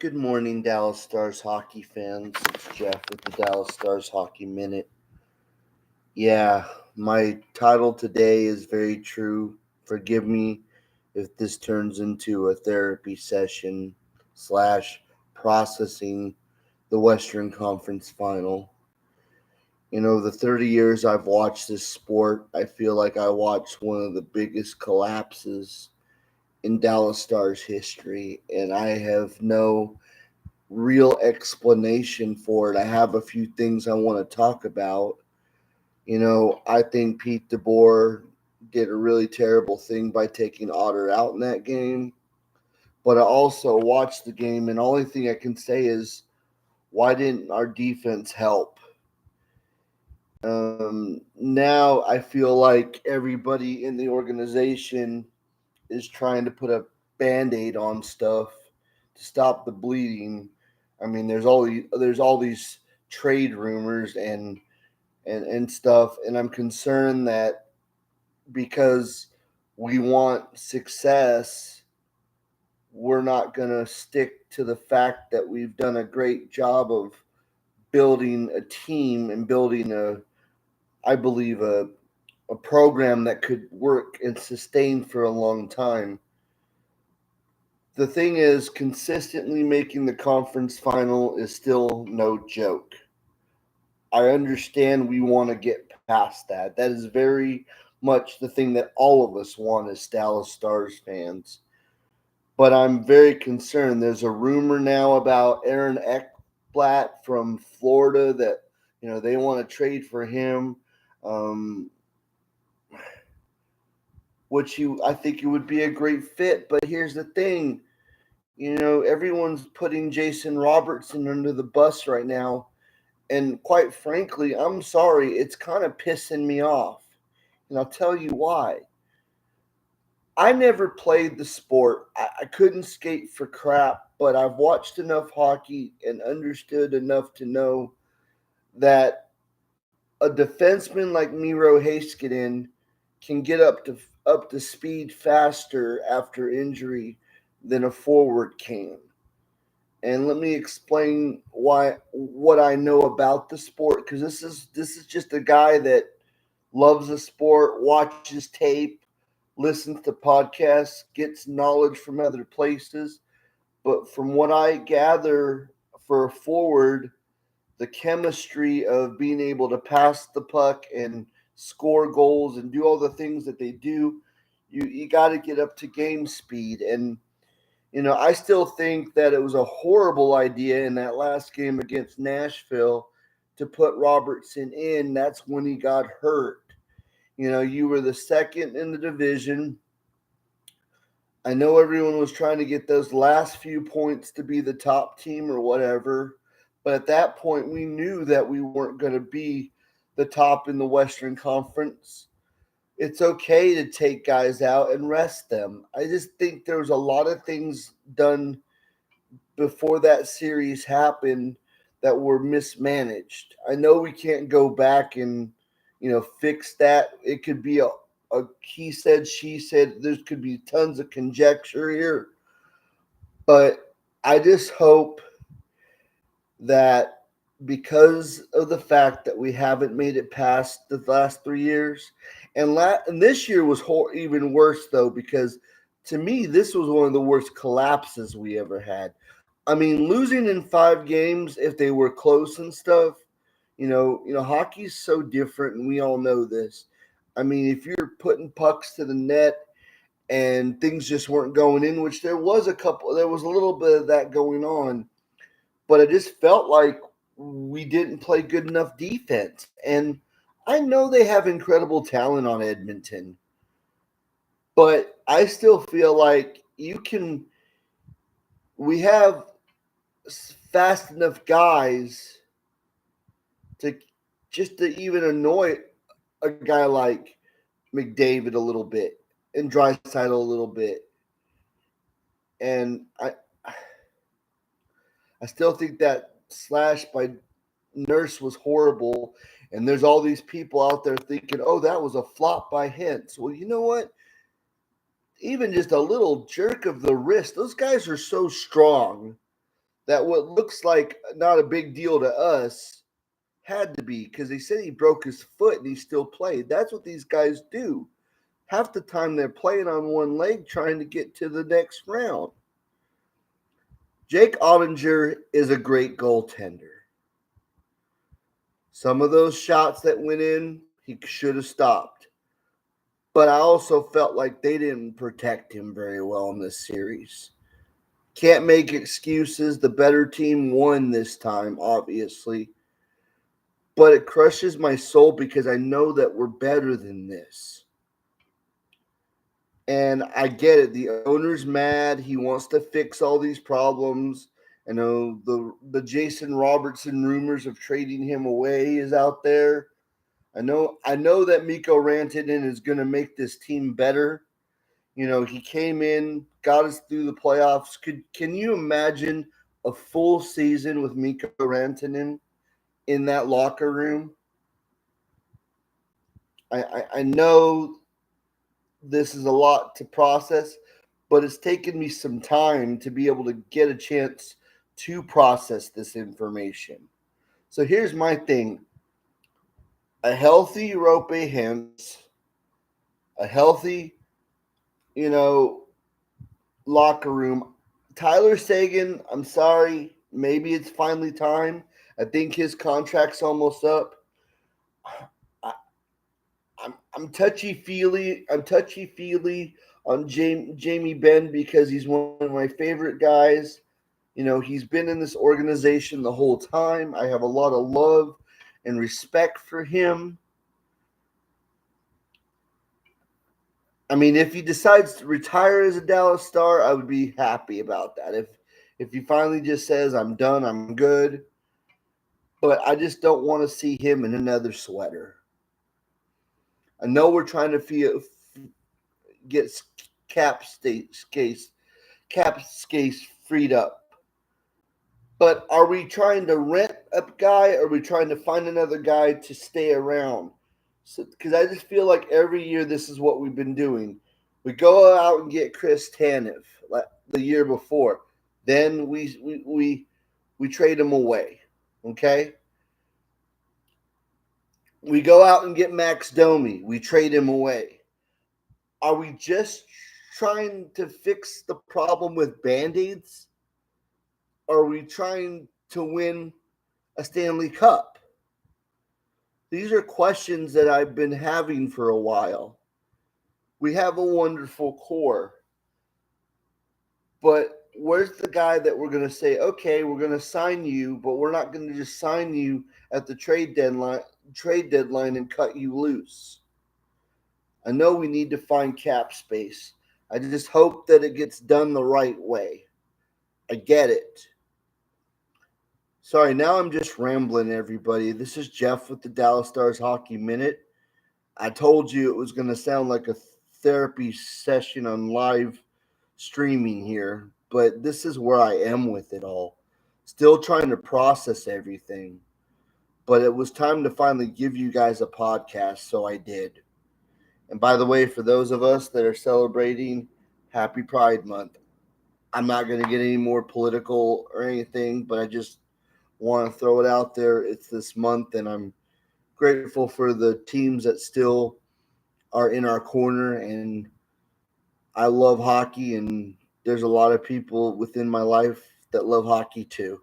Good morning, Dallas Stars hockey fans. It's Jeff with the Dallas Stars Hockey Minute. Yeah, my title today is very true. Forgive me if this turns into a therapy session slash processing the Western Conference final. The 30 years I've watched this sport, I feel like I watched one of the biggest collapses in Dallas Stars history, and I have no real explanation for it. I have a few things I want to talk about. I think Pete DeBoer did a really terrible thing by taking Otter out in that game. But I also watched the game, and the only thing I can say is, why didn't our defense help? Now I feel like everybody in the organization is trying to put a band aid on stuff to stop the bleeding. I mean, there's all these trade rumors and stuff, and I'm concerned that because we want success, we're not gonna stick to the fact that we've done a great job of building a team and building I believe a program that could work and sustain for a long time. The thing is, consistently making the conference final is still no joke. I understand we want to get past that. That is very much the thing that all of us want as Dallas Stars fans. But I'm very concerned. There's a rumor now about Aaron Ekblat from Florida that they want to trade for him, um, I think it would be a great fit. But here's the thing. Everyone's putting Jason Robertson under the bus right now. And quite frankly, I'm sorry, it's kind of pissing me off. And I'll tell you why. I never played the sport. I couldn't skate for crap, but I've watched enough hockey and understood enough to know that a defenseman like Miro Heiskanen can get up to speed faster after injury than a forward can. And let me explain why what I know about the sport, because this is just a guy that loves the sport, watches tape, listens to podcasts, gets knowledge from other places. But from what I gather for a forward, the chemistry of being able to pass the puck and score goals and do all the things that they do, you got to get up to game speed. And I still think that it was a horrible idea in that last game against Nashville to put Robertson in. That's when he got hurt. You were the second in the division. I know everyone was trying to get those last few points to be the top team or whatever, but at that point we knew that we weren't going to be the top in the Western Conference. It's okay to take guys out and rest them. I just think there was a lot of things done before that series happened that were mismanaged. I know we can't go back and fix that. It could be a he said, she said. There could be tons of conjecture here, but I just hope that because of the fact that we haven't made it past the last 3 years, and this year was even worse though, because to me this was one of the worst collapses we ever had. I mean, losing in 5 games if they were close and stuff. Hockey's so different, and we all know this. I mean, if you're putting pucks to the net and things just weren't going in, which there was a little bit of that going on, but I just felt like we didn't play good enough defense. And I know they have incredible talent on Edmonton, but I still feel like we have fast enough guys to just to even annoy a guy like McDavid a little bit and Draisaitl a little bit. And I still think that slash by Nurse was horrible. And there's all these people out there thinking, oh, that was a flop by Hintz. Well, you know what? Even just a little jerk of the wrist, those guys are so strong that what looks like not a big deal to us had to be, because they said he broke his foot and he still played. That's what these guys do. Half the time they're playing on one leg trying to get to the next round. Jake Ottinger is a great goaltender. Some of those shots that went in, he should have stopped. But I also felt like they didn't protect him very well in this series. Can't make excuses. The better team won this time, obviously. But it crushes my soul because I know that we're better than this. And I get it. The owner's mad. He wants to fix all these problems. I know the Jason Robertson rumors of trading him away is out there. I know that Mikko Rantanen is going to make this team better. You know, he came in, got us through the playoffs. Can you imagine a full season with Mikko Rantanen in that locker room? I know this is a lot to process, but it's taken me some time to be able to get a chance to process this information. So here's my thing. A healthy Roope Hintz, a healthy, locker room. Tyler Seguin, I'm sorry, maybe it's finally time. I think his contract's almost up. I'm touchy feely. I'm touchy feely on Jamie Benn because he's one of my favorite guys. You know, he's been in this organization the whole time. I have a lot of love and respect for him. I mean, if he decides to retire as a Dallas Star, I would be happy about that. If he finally just says, I'm done, I'm good. But I just don't want to see him in another sweater. I know we're trying to get cap space freed up. But are we trying to rent a guy, or are we trying to find another guy to stay around? Because I just feel like every year this is what we've been doing. We go out and get Chris Tanev like the year before. Then we trade him away. Okay? We go out and get Max Domi. We trade him away. Are we just trying to fix the problem with Band-Aids? Or are we trying to win a Stanley Cup? These are questions that I've been having for a while. We have a wonderful core. But where's the guy that we're going to say, okay, we're going to sign you, but we're not going to just sign you at the trade deadline and cut you loose? I know we need to find cap space. I just hope that it gets done the right way. I get it. Sorry, now I'm just rambling, everybody. This is Jeff with the Dallas Stars Hockey Minute. I told you it was going to sound like a therapy session on live streaming here, but this is where I am with it all. Still trying to process everything. But it was time to finally give you guys a podcast, so I did. And by the way, for those of us that are celebrating Happy Pride Month, I'm not going to get any more political or anything, but I just want to throw it out there. It's this month, and I'm grateful for the teams that still are in our corner. And I love hockey, and there's a lot of people within my life that love hockey too.